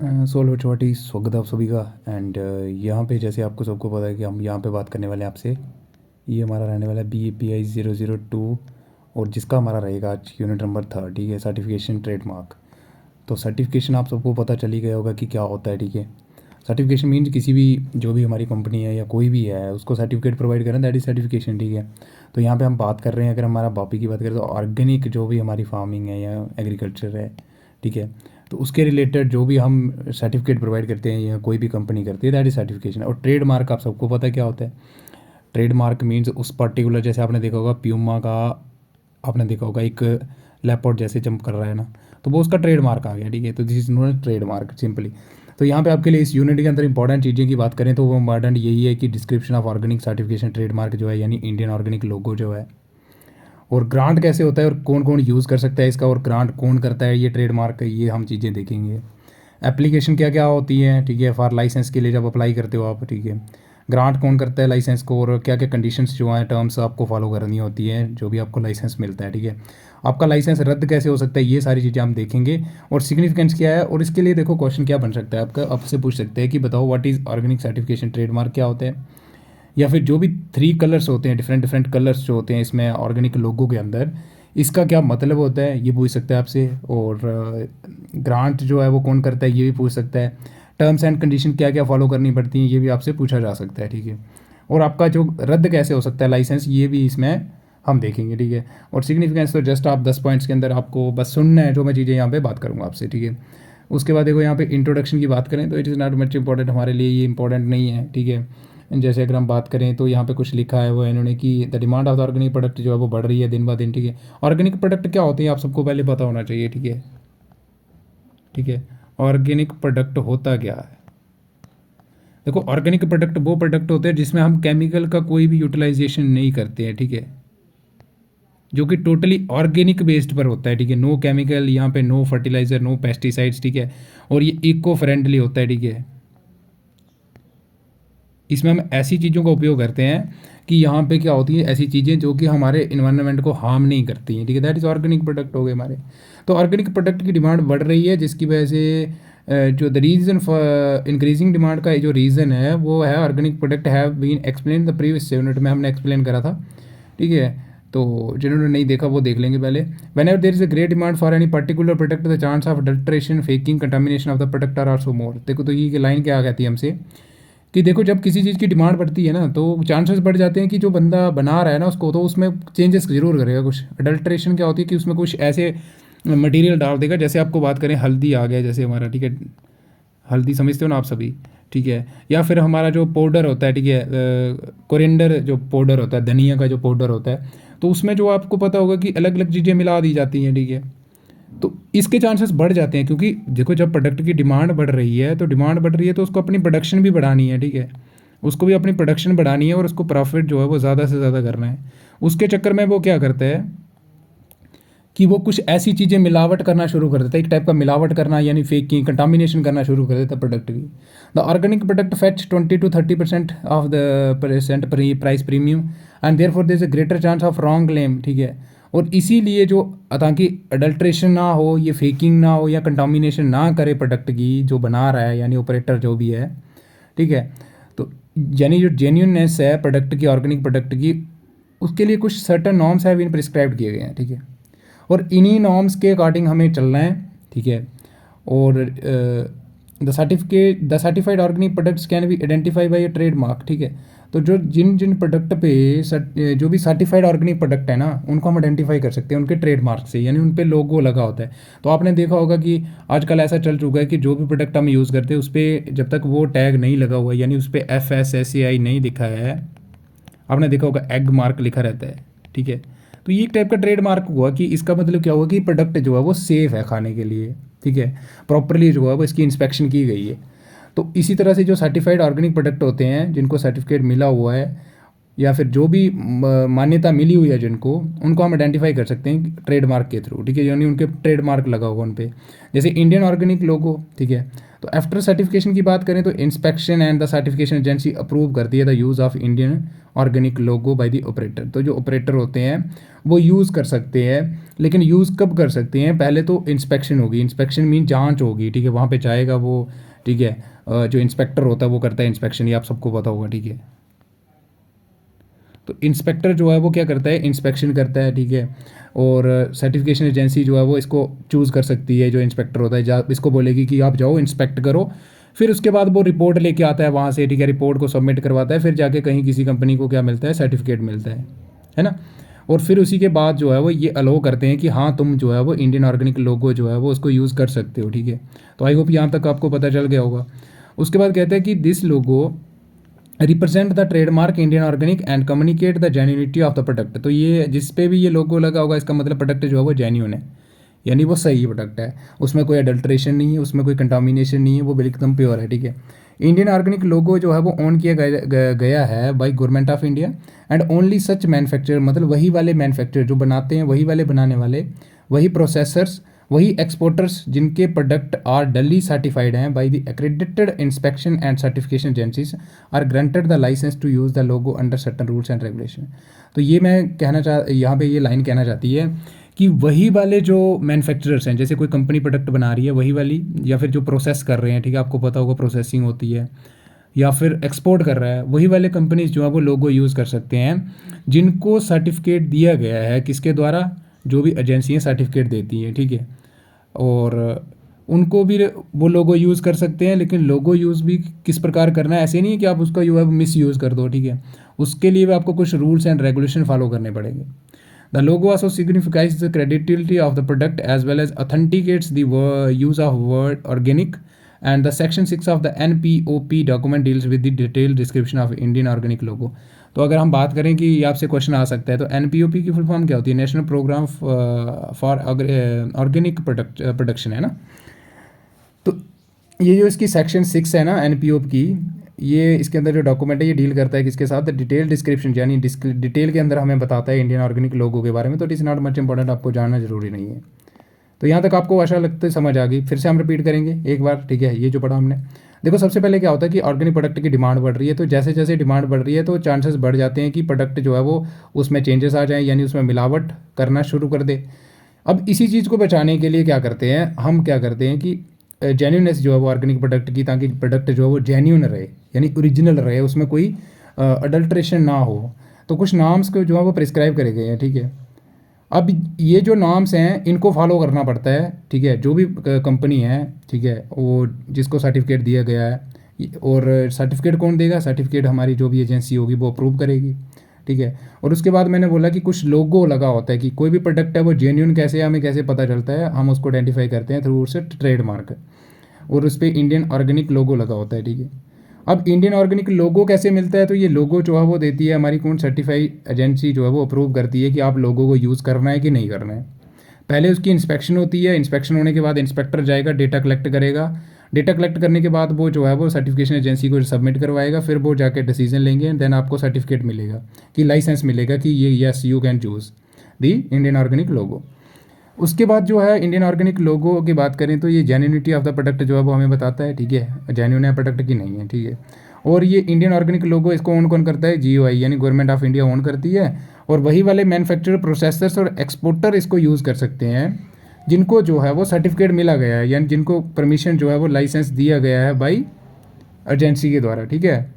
Solo छोटी स्वागत है आप सभी का। एंड यहाँ पे जैसे आपको सबको पता है कि हम यहाँ पे बात करने वाले हैं आपसे। ये हमारा रहने वाला है BAPI 002 और जिसका हमारा रहेगा आज यूनिट नंबर 3, ठीक है, सर्टिफिकेशन ट्रेडमार्क। तो सर्टिफिकेशन आप सबको पता चल ही गया होगा कि क्या होता है, ठीक है। सर्टिफिकेशन मीन्स किसी भी जो भी हमारी कंपनी है या कोई भी है उसको सर्टिफिकेट प्रोवाइड करें, दैट इज़ सर्टिफिकेशन, ठीक है। तो यहाँ पे हम बात कर रहे हैं, अगर हमारा बापी की बात करें तो ऑर्गेनिक जो भी हमारी फार्मिंग है या एग्रीकल्चर है, ठीक है, तो उसके रिलेटेड जो भी हम सर्टिफिकेट प्रोवाइड करते हैं या कोई भी कंपनी करती है, दैट इज़ सर्टिफिकेशन। और ट्रेडमार्क आप सबको पता है क्या होता है। ट्रेडमार्क मीन्स उस पर्टिकुलर, जैसे आपने देखा होगा प्यूमा का, आपने देखा होगा एक लेपर्ड जैसे जंप कर रहा है ना, तो वो उसका ट्रेडमार्क आ गया, ठीक है। तो this is known trademark simply. तो यहाँ पे आपके लिए इस यूनिट के अंदर इंपॉर्टेंट चीज़ें की बात करें तो वो इंपॉर्टेंट यही है कि description of organic certification trademark जो है, यानी इंडियन ऑर्गेनिक लोगो जो है, और ग्रांट कैसे होता है और कौन कौन यूज़ कर सकता है इसका, और ग्रांट कौन करता है ये ट्रेडमार्क, ये हम चीज़ें देखेंगे। एप्लीकेशन क्या क्या होती है, ठीक है, फॉर लाइसेंस के लिए जब अप्लाई करते हो आप, ठीक है। ग्रांट कौन करता है लाइसेंस को, और क्या क्या कंडीशंस जो हैं, टर्म्स आपको फॉलो करनी होती है जो भी आपको लाइसेंस मिलता है, ठीक है। आपका लाइसेंस रद्द कैसे हो सकता है, ये सारी चीज़ें हम देखेंगे। और सिग्निफिकेंस क्या है, और इसके लिए देखो क्वेश्चन क्या बन सकता है आपका, आपसे पूछ सकते हैं कि बताओ what is organic certification trademark क्या होता है। या फिर जो भी 3 कलर्स होते हैं, डिफरेंट डिफरेंट कलर्स जो होते हैं इसमें ऑर्गेनिक लोगो के अंदर, इसका क्या मतलब होता है ये पूछ सकता है आपसे। और ग्रांट जो है वो कौन करता है ये भी पूछ सकता है। टर्म्स एंड कंडीशन क्या क्या फॉलो करनी पड़ती हैं ये भी आपसे पूछा जा सकता है, ठीक है। और आपका जो रद्द कैसे हो सकता है लाइसेंस, ये भी इसमें हम देखेंगे, ठीक है। और सिग्निफिकेंस तो जस्ट आप 10 पॉइंट्स के अंदर आपको बस सुनना है, जो मैं चीज़ें यहाँ पे बात करूँगा आपसे, ठीक है। उसके बाद देखो यहाँ पे इंट्रोडक्शन की बात करें तो it is not much important, हमारे लिए ये इंपॉर्टेंट नहीं है, ठीक है। जैसे अगर हम बात करें तो यहाँ पे कुछ लिखा है वो इन्होंने कि the demand of the organic product जो है वो बढ़ रही है दिन ब दिन, ठीक है। ऑर्गेनिक प्रोडक्ट क्या होते हैं आप सबको पहले पता होना चाहिए, ठीक है, ठीक है। ऑर्गेनिक प्रोडक्ट होता क्या है। देखो ऑर्गेनिक प्रोडक्ट वो प्रोडक्ट होते हैं जिसमें हम केमिकल का कोई भी यूटिलाइजेशन नहीं करते हैं, ठीक है, जो कि टोटली ऑर्गेनिक बेस्ड पर होता है, ठीक है। नो केमिकल, यहाँ पे नो फर्टिलाइजर, नो पेस्टिसाइड्स, ठीक है। और ये इको फ्रेंडली होता है, ठीक है। इसमें हम ऐसी चीज़ों का उपयोग करते हैं कि यहाँ पे क्या होती है, ऐसी चीज़ें जो कि हमारे इन्वायरमेंट को हार्म नहीं करती हैं, ठीक है। दैट इज़ ऑर्गेनिक प्रोडक्ट हो गए हमारे। तो ऑर्गेनिक प्रोडक्ट की डिमांड बढ़ रही है, जिसकी वजह से जो the reason for increasing demand का जो रीज़न है वो है organic product have been explain the previous unit में हमने एक्सप्लेन करा था, ठीक है। तो जिन्होंने नहीं देखा वो देख लेंगे पहले। Whenever there is a great demand for any particular product the chance of adulteration, faking, contamination of the product are also more. देखो तो ये लाइन क्या कहती है हमसे कि देखो जब किसी चीज़ की डिमांड बढ़ती है ना तो चांसेस बढ़ जाते हैं कि जो बंदा बना रहा है ना उसको, तो उसमें चेंजेस ज़रूर करेगा कुछ। अडल्ट्रेशन क्या होती है कि उसमें कुछ ऐसे मटेरियल डाल देगा, जैसे आपको बात करें हल्दी आ गया जैसे हमारा, ठीक है, हल्दी समझते हो ना आप सभी, ठीक है। या फिर हमारा जो पाउडर होता है, ठीक है, कोरिएंडर जो पाउडर होता है, धनिया का जो पाउडर होता है, तो उसमें जो आपको पता होगा कि अलग अलग चीज़ें मिला दी जाती हैं, ठीक है। तो इसके चांसेस बढ़ जाते हैं, क्योंकि देखो जब प्रोडक्ट की डिमांड बढ़ रही है तो डिमांड बढ़ रही है तो उसको अपनी प्रोडक्शन भी बढ़ानी है, ठीक है। उसको भी अपनी प्रोडक्शन बढ़ानी है और उसको प्रॉफिट जो है वो ज़्यादा से ज़्यादा करना है। उसके चक्कर में वो क्या करता है कि वो कुछ ऐसी चीज़ें मिलावट करना शुरू कर देता है, एक टाइप का मिलावट करना, यानी फेकिंग, कंटामिनेशन करना शुरू कर देता है प्रोडक्ट की। The organic product fetch 20 to 30% of the percent price premium and therefore there is a greater chance of wrong claim, ठीक है। और इसीलिए जो, ताकि अडल्ट्रेशन ना हो, ये फेकिंग ना हो या कंटामिनेशन ना करे प्रोडक्ट की जो बना रहा है यानी ऑपरेटर जो भी है, ठीक है। तो यानी जो जेन्यूननेस है प्रोडक्ट की, ऑर्गेनिक प्रोडक्ट की, उसके लिए कुछ certain norms have been prescribe किए गए हैं, ठीक है। और इन्हीं नॉर्म्स के अकॉर्डिंग हमें चलना है, ठीक है। और the certified organic products can be identify by a trademark, ठीक है। तो जो जिन जिन प्रोडक्ट पे जो भी सर्टिफाइड ऑर्गेनिक प्रोडक्ट है ना उनको हम आइडेंटिफाई कर सकते हैं उनके ट्रेडमार्क से, यानी उन पे लोगो लगा होता है। तो आपने देखा होगा कि आजकल ऐसा चल चुका है कि जो भी प्रोडक्ट हम यूज़ करते हैं उस पर जब तक वो टैग नहीं लगा हुआ है, यानी उस पर FSSAI नहीं लिखा है, आपने देखा होगा एग मार्क लिखा रहता है, ठीक है। तो ये एक टाइप का ट्रेड मार्क हुआ कि इसका मतलब क्या हुआ कि प्रोडक्ट जो है वो सेफ़ है खाने के लिए, ठीक है, प्रॉपरली जो है वो इसकी इंस्पेक्शन की गई है। तो इसी तरह से जो सर्टिफाइड ऑर्गेनिक प्रोडक्ट होते हैं जिनको सर्टिफिकेट मिला हुआ है या फिर जो भी मान्यता मिली हुई है जिनको, उनको हम आइडेंटिफाई कर सकते हैं ट्रेडमार्क के थ्रू, ठीक है, यानी उनके ट्रेडमार्क लगा होगा उन पे। जैसे इंडियन ऑर्गेनिक लोगो, ठीक है, तो आफ्टर सर्टिफिकेशन की बात करें तो inspection and the certification agency approve करती है the use of Indian organic logo by the operator. तो जो ऑपरेटर होते हैं वो यूज़ कर सकते हैं, लेकिन यूज़ कब कर सकते हैं? पहले तो इंस्पेक्शन होगी, इंस्पेक्शन मीन जांच होगी, ठीक है, वहाँ पे जाएगा वो, ठीक है, जो इंस्पेक्टर होता है वो करता है इंस्पेक्शन, ये आप सबको पता होगा, ठीक है। तो इंस्पेक्टर जो है वो क्या करता है? इंस्पेक्शन करता है, ठीक है। और सर्टिफिकेशन एजेंसी जो है वो इसको चूज़ कर सकती है, जो इंस्पेक्टर होता है इसको बोलेगी कि आप जाओ इंस्पेक्ट करो, फिर उसके बाद वो रिपोर्ट लेके आता है वहाँ से, ठीक है, रिपोर्ट को सबमिट करवाता है, फिर जाके कहीं किसी कंपनी को क्या मिलता है? सर्टिफिकेट मिलता है ना। और फिर उसी के बाद जो है वो ये अलाउ करते हैं कि हाँ तुम जो है वो इंडियन ऑर्गेनिक लोगो जो है वो उसको यूज़ कर सकते हो, ठीक है। तो आई होप यहाँ तक आपको पता चल गया होगा। उसके बाद कहते हैं कि this logo represent the trademark Indian organic and communicate the genuinity of the product. तो ये जिस पे भी ये लोगो लगा होगा इसका मतलब प्रोडक्ट जो है वो जेन्यून है, यानी वो सही प्रोडक्ट है, उसमें कोई अडल्ट्रेशन नहीं है, उसमें कोई कंटामिनेशन नहीं है, वो बिल्कुल प्योर है, ठीक है। इंडियन ऑर्गेनिक लोगो जो है वो ऑन किया गया है by government of India and only such manufacturer, मतलब वही वाले मैन्युफैक्चरर जो बनाते हैं, वही वाले बनाने वाले, वही प्रोसेसर्स, वही एक्सपोर्टर्स जिनके प्रोडक्ट आर डली सर्टिफाइड हैं by the accredited inspection and certification agencies are granted the licence to use the logo under certain rules and regulation. तो ये मैं कहना यहाँ पे ये लाइन कहना चाहती है कि वही वाले जो मैन्युफैक्चरर्स हैं, जैसे कोई कंपनी प्रोडक्ट बना रही है वही वाली, या फिर जो प्रोसेस कर रहे हैं, ठीक है, आपको पता होगा प्रोसेसिंग होती है, या फिर एक्सपोर्ट कर रहा है, वही वाले कंपनीज जो है वो लोगो यूज़ कर सकते हैं जिनको सर्टिफिकेट दिया गया है, किसके द्वारा? जो भी एजेंसियाँ सर्टिफिकेट देती हैं, ठीक है। और उनको भी वो लोगो यूज़ कर सकते हैं, लेकिन लोगो यूज़ भी किस प्रकार करना है, ऐसे नहीं है कि आप उसका मिस यूज़ कर दो, ठीक है। उसके लिए भी आपको कुछ रूल्स एंड रेगुलेशन फॉलो करने पड़ेंगे। The logo also signifies the credibility of the product as well as authenticates the use of word organic, and the section 6 of the NPOP document deals with the detailed description of Indian organic logo। तो अगर हम बात करें कि आपसे question आ सकता है तो NPOP की फुल फॉर्म क्या होती है? National programme for organic production, है ना। तो ये जो इसकी सेक्शन 6 है ना NPOP की, ये इसके अंदर जो डॉक्यूमेंट है ये डील करता है किसके साथ? डिटेल डिस्क्रिप्शन, यानी डिटेल के अंदर हमें बताता है इंडियन ऑर्गेनिक लोगो के बारे में। तो it is not much important, आपको जानना जरूरी नहीं है। तो यहाँ तक आपको आशा लगता है समझ आ गई। फिर से हम रिपीट करेंगे एक बार, ठीक है, ये जो पढ़ा हमने। देखो सबसे पहले क्या होता है कि ऑर्गेनिक प्रोडक्ट की डिमांड बढ़ रही है, तो जैसे जैसे डिमांड बढ़ रही है तो चांसेस बढ़ जाते हैं कि प्रोडक्ट जो है वो उसमें चेंजेस आ जाएँ, यानी उसमें मिलावट करना शुरू कर दे। अब इसी चीज़ को बचाने के लिए क्या करते हैं हम, क्या करते हैं कि जेन्यूननेस जो है वो ऑर्गेनिक प्रोडक्ट की, ताकि प्रोडक्ट जो है वो जेन्यून रहे, यानी ओरिजिनल रहे, उसमें कोई अडल्ट्रेशन ना हो। तो कुछ नाम्स को जो है वो प्रिस्क्राइब करे गए हैं, ठीक है। अब ये जो नाम्स हैं इनको फॉलो करना पड़ता है, ठीक है। जो भी कंपनी है, ठीक है, वो जिसको सर्टिफिकेट दिया गया है, और सर्टिफिकेट कौन देगा? सर्टिफिकेट हमारी जो भी एजेंसी होगी वो अप्रूव करेगी, ठीक है। और उसके बाद मैंने बोला कि कुछ लोगो लगा होता है कि कोई भी प्रोडक्ट है वो जेन्यून कैसे है, हमें कैसे पता चलता है? हम उसको आइडेंटिफाई करते हैं थ्रू उससे ट्रेडमार्क, और उस पर इंडियन ऑर्गेनिक लोगो लगा होता है, ठीक है। अब इंडियन ऑर्गेनिक लोगो कैसे मिलता है? तो ये लोगो जो है वो देती है हमारी कौन? सर्टिफाइड एजेंसी जो है वो अप्रूव करती है कि आप लोगों को यूज़ करना है कि नहीं करना है। पहले उसकी इंस्पेक्शन होती है, इंस्पेक्शन होने के बाद इंस्पेक्टर जाएगा, डेटा कलेक्ट करेगा, डेटा कलेक्ट करने के बाद वो जो है वो सर्टिफिकेशन एजेंसी को सबमिट करवाएगा, फिर वो जाके डिसीजन लेंगे एंड देन आपको सर्टिफिकेट मिलेगा, कि लाइसेंस मिलेगा कि ये yes you can choose the Indian organic logo. उसके बाद जो है इंडियन ऑर्गेनिक लोगो की बात करें तो ये जेन्यूनिटी ऑफ द प्रोडक्ट जो है वो हमें बताता है, ठीक है, जेन्यून है प्रोडक्ट की नहीं है, ठीक है। और ये इंडियन ऑर्गेनिक लोगो इसको ओन कौन करता है? GOI, यानी गवर्नमेंट ऑफ इंडिया ओन करती है। और वही वाले मैन्युफैक्चरर, प्रोसेसर्स और एक्सपोर्टर इसको यूज़ कर सकते हैं जिनको जो है वो सर्टिफिकेट मिला गया है, यानी जिनको परमिशन जो है वो लाइसेंस दिया गया है बाई एजेंसी के द्वारा, ठीक है।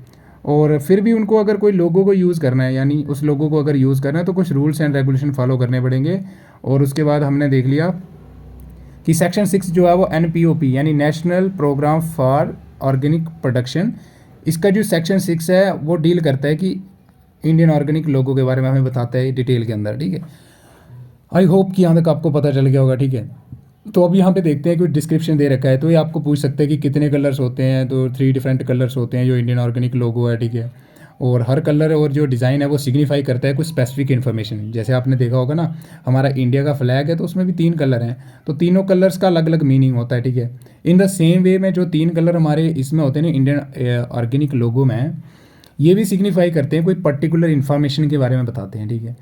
और फिर भी उनको अगर कोई लोगों को यूज़ करना है, यानी उस लोगों को अगर यूज़ करना है तो कुछ रूल्स एंड रेगुलेशन फॉलो करने पड़ेंगे। और उसके बाद हमने देख लिया कि सेक्शन 6 जो है वो NPOP यानी national programme for organic production, इसका जो सेक्शन 6 है वो डील करता है कि इंडियन ऑर्गेनिक लोगों के बारे में हमें बताता है डिटेल के अंदर, ठीक है। आई होप कि यहाँ तक आपको पता चल गया होगा, ठीक है। तो अब यहाँ पे देखते हैं कि डिस्क्रिप्शन दे रखा है, तो ये आपको पूछ सकते हैं कि कितने कलर्स होते हैं। तो 3 डिफरेंट कलर्स होते हैं जो इंडियन ऑर्गेनिक लोगो है, ठीक है। और हर कलर और जो डिज़ाइन है वो सिग्निफाई करता है कुछ स्पेसिफिक इन्फॉर्मेशन। जैसे आपने देखा होगा ना, हमारा इंडिया का फ्लैग है तो उसमें भी 3 कलर हैं, तो तीनों कलर्स का अलग अलग मीनिंग होता है, ठीक है। इन द सेम वे में जो 3 कलर हमारे इसमें होते हैं ना इंडियन ऑर्गेनिक लोगो में, ये भी सिग्निफाई करते हैं कोई पर्टिकुलर इन्फॉर्मेशन के बारे में बताते हैं, ठीक है।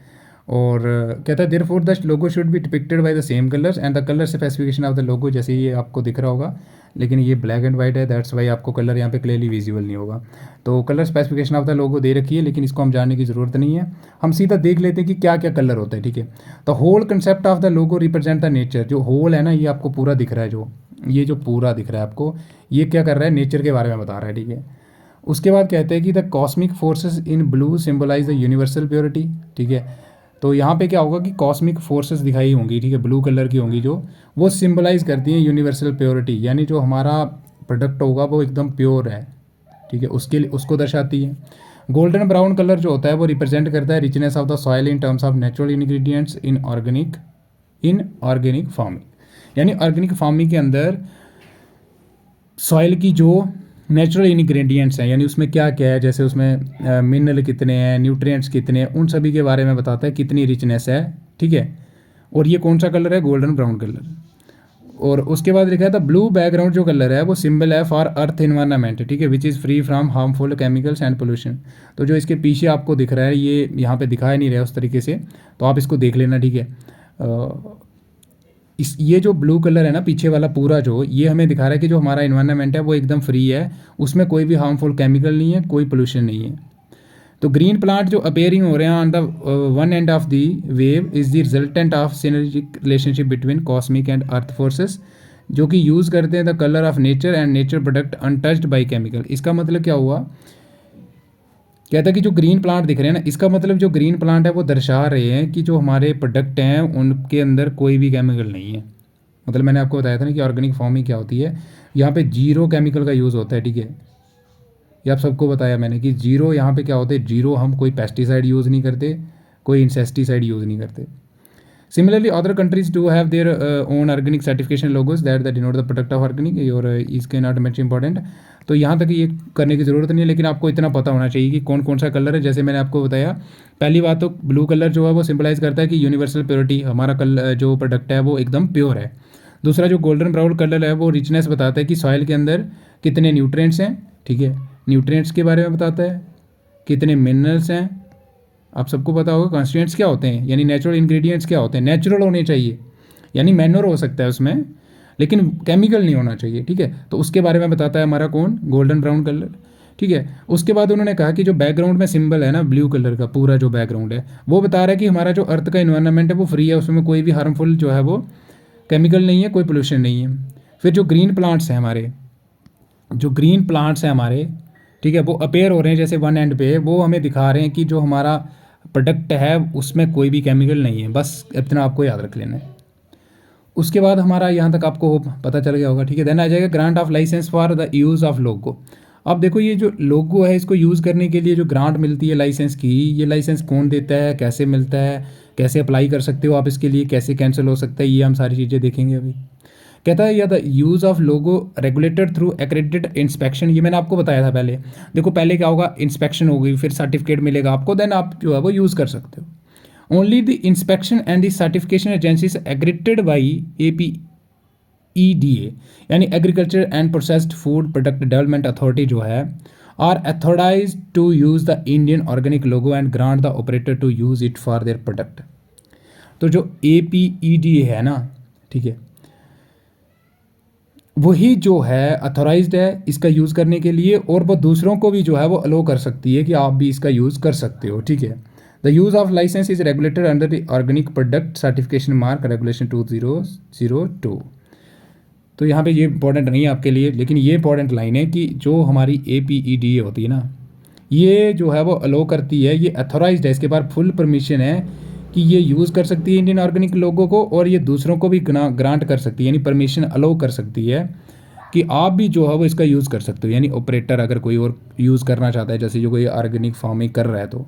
और कहता है therefore the logo should be depicted by the same colours and the colour specification of the logo, जैसे ये आपको दिख रहा होगा लेकिन ये ब्लैक एंड वाइट है, दैट्स वाई आपको कलर यहाँ पे क्लियरली विजिबल नहीं होगा। तो colour specification of the logo दे रखी है, लेकिन इसको हम जानने की ज़रूरत नहीं है, हम सीधा देख लेते हैं कि क्या क्या कलर होता है। ठीक है, तो whole concept of the logo represent the nature. जो होल है ना, ये आपको पूरा दिख रहा है, जो पूरा दिख रहा है आपको, ये क्या कर रहा है, नेचर के बारे में बता रहा है। ठीक है, उसके बाद कहते हैं कि the cosmic forces in blue symbolise the universal purity. ठीक है, तो यहाँ पे क्या होगा कि कॉस्मिक फोर्सेस दिखाई होंगी, ठीक है, ब्लू कलर की होंगी, जो वो सिंबलाइज करती हैं यूनिवर्सल प्योरिटी, यानी जो हमारा प्रोडक्ट होगा वो एकदम प्योर है। ठीक है, उसके लिए उसको दर्शाती है। गोल्डन ब्राउन कलर जो होता है वो रिप्रेजेंट करता है richness of the soil in terms of natural ingredients in organic farming, यानी ऑर्गेनिक फार्मिंग के अंदर सॉइल की जो नेचुरल इंग्रेडिएंट्स हैं, यानी उसमें क्या क्या है, जैसे उसमें मिनरल कितने हैं, न्यूट्रिएंट्स कितने हैं, उन सभी के बारे में बताता है, कितनी रिचनेस है। ठीक है, और ये कौन सा कलर है, गोल्डन ब्राउन कलर। और उसके बाद लिखा है द ब्लू बैकग्राउंड जो कलर है वो सिंबल है फॉर अर्थ इन्वायरमेंट। ठीक है, which is free from harmful chemicals and pollution. तो जो इसके पीछे आपको दिख रहा है, ये यहाँ पे दिखाया नहीं रहा है उस तरीके से, तो आप इसको देख लेना। ठीक है, ये जो ब्लू कलर है ना पीछे वाला पूरा, जो ये हमें दिखा रहा है कि जो हमारा इन्वायरमेंट है वो एकदम फ्री है, उसमें कोई भी हार्मफुल केमिकल नहीं है, कोई पोल्यूशन नहीं है। तो ग्रीन प्लांट जो अपेयरिंग हो रहे हैं on the one end of the wave is the resultant of synergic relationship between cosmic and earth forces, जो कि यूज़ करते हैं the colour of nature and nature product untouched by chemical. इसका मतलब क्या हुआ, कहता है कि जो ग्रीन प्लांट दिख रहे हैं ना, इसका मतलब जो ग्रीन प्लांट है वो दर्शा रहे हैं कि जो हमारे प्रोडक्ट हैं उनके अंदर कोई भी केमिकल नहीं है। मतलब मैंने आपको बताया था ना कि ऑर्गेनिक फार्मिंग क्या होती है, यहाँ पे जीरो केमिकल का यूज़ होता है। ठीक है, ये आप सबको बताया मैंने कि जीरो यहाँ पे क्या होता है, जीरो हम कोई पेस्टिसाइड यूज़ नहीं करते, कोई इंसेक्टिसाइड यूज़ नहीं करते। Similarly, other countries do have their own organic certification logos that denote the product of organic, और इसके नॉट मच इंपॉर्टेंट। तो यहाँ तक ये करने की ज़रूरत नहीं है, लेकिन आपको इतना पता होना चाहिए कि कौन कौन सा कलर है। जैसे मैंने आपको बताया, पहली बात तो ब्लू कलर जो है वो सिंबलाइज करता है कि यूनिवर्सल प्योरिटी, हमारा कलर जो प्रोडक्ट है वो एकदम प्योर है। दूसरा जो गोल्डन ब्राउन कलर है वो रिचनेस बताता है कि सॉइल के अंदर कितने न्यूट्रिएंट्स हैं। ठीक है, न्यूट्रिएंट्स के बारे में बताता है, कितने मिनरल्स हैं। आप सबको पता होगा कॉन्स्टिट्यूएंट्स क्या होते हैं, यानी नेचुरल इंग्रेडिएंट्स क्या होते हैं, नेचुरल होने चाहिए, यानी मैन्योर हो सकता है उसमें, लेकिन केमिकल नहीं होना चाहिए। ठीक है, तो उसके बारे में बताता है हमारा कौन, गोल्डन ब्राउन कलर। ठीक है, उसके बाद उन्होंने कहा कि जो बैकग्राउंड में सिंबल है ना ब्लू कलर का, पूरा जो बैकग्राउंड है वो बता रहा है कि हमारा जो अर्थ का इन्वायरमेंट है वो फ्री है, उसमें कोई भी हार्मफुल जो है वो केमिकल नहीं है, कोई पोल्यूशन नहीं है। फिर जो ग्रीन प्लांट्स हैं हमारे, ठीक है, वो अपेयर हो रहे हैं जैसे वन एंड पे, वो हमें दिखा रहे हैं कि जो हमारा प्रोडक्ट है उसमें कोई भी केमिकल नहीं है। बस इतना आपको याद रख लेना है। उसके बाद हमारा यहाँ तक आपको पता चल गया होगा। ठीक है, देन आ जाएगा grant of licence for the use of logo. अब देखो ये जो लोगो है इसको यूज़ करने के लिए जो ग्रांट मिलती है लाइसेंस की, ये लाइसेंस कौन देता है, कैसे मिलता है, कैसे अप्लाई कर सकते हो आप इसके लिए, कैसे कैंसिल हो सकता है, ये हम सारी चीज़ें देखेंगे अभी। कहता है या the use of logo regulated through accredited inspection. ये मैंने आपको बताया था पहले। देखो पहले क्या होगा, इंस्पेक्शन होगी, फिर सर्टिफिकेट मिलेगा आपको, देन आप जो है वो यूज़ कर सकते हो। Only the inspection and the certification agencies accredited by APEDA, यानी agriculture and processed food product development authority जो है, are authorise to use the Indian organic logo and grant the operator to use it for their product. तो जो APEDA है ना, ठीक है, वही जो है अथोराइज्ड है इसका यूज़ करने के लिए, और वो दूसरों को भी जो है वो अलो कर सकती है कि आप भी इसका यूज़ कर सकते हो। ठीक है, the use of licence is regulated under the organic product certification mark regulation 2002। तो यहाँ पे ये इंपॉर्टेंट नहीं है आपके लिए, लेकिन ये इंपॉर्टेंट लाइन है कि जो हमारी APEDA होती है ना, ये जो है वो अलो करती है, ये अथोराइज्ड है, इसके पास फुल परमिशन है कि ये यूज़ कर सकती है इंडियन ऑर्गेनिक लोगों को, और ये दूसरों को भी ग्रांट कर सकती है, यानी परमिशन अलो कर सकती है कि आप भी जो है वो इसका यूज़ कर सकते हो। यानी ऑपरेटर अगर कोई और यूज़ करना चाहता है, जैसे जो कोई ऑर्गेनिक फार्मिंग कर रहा है तो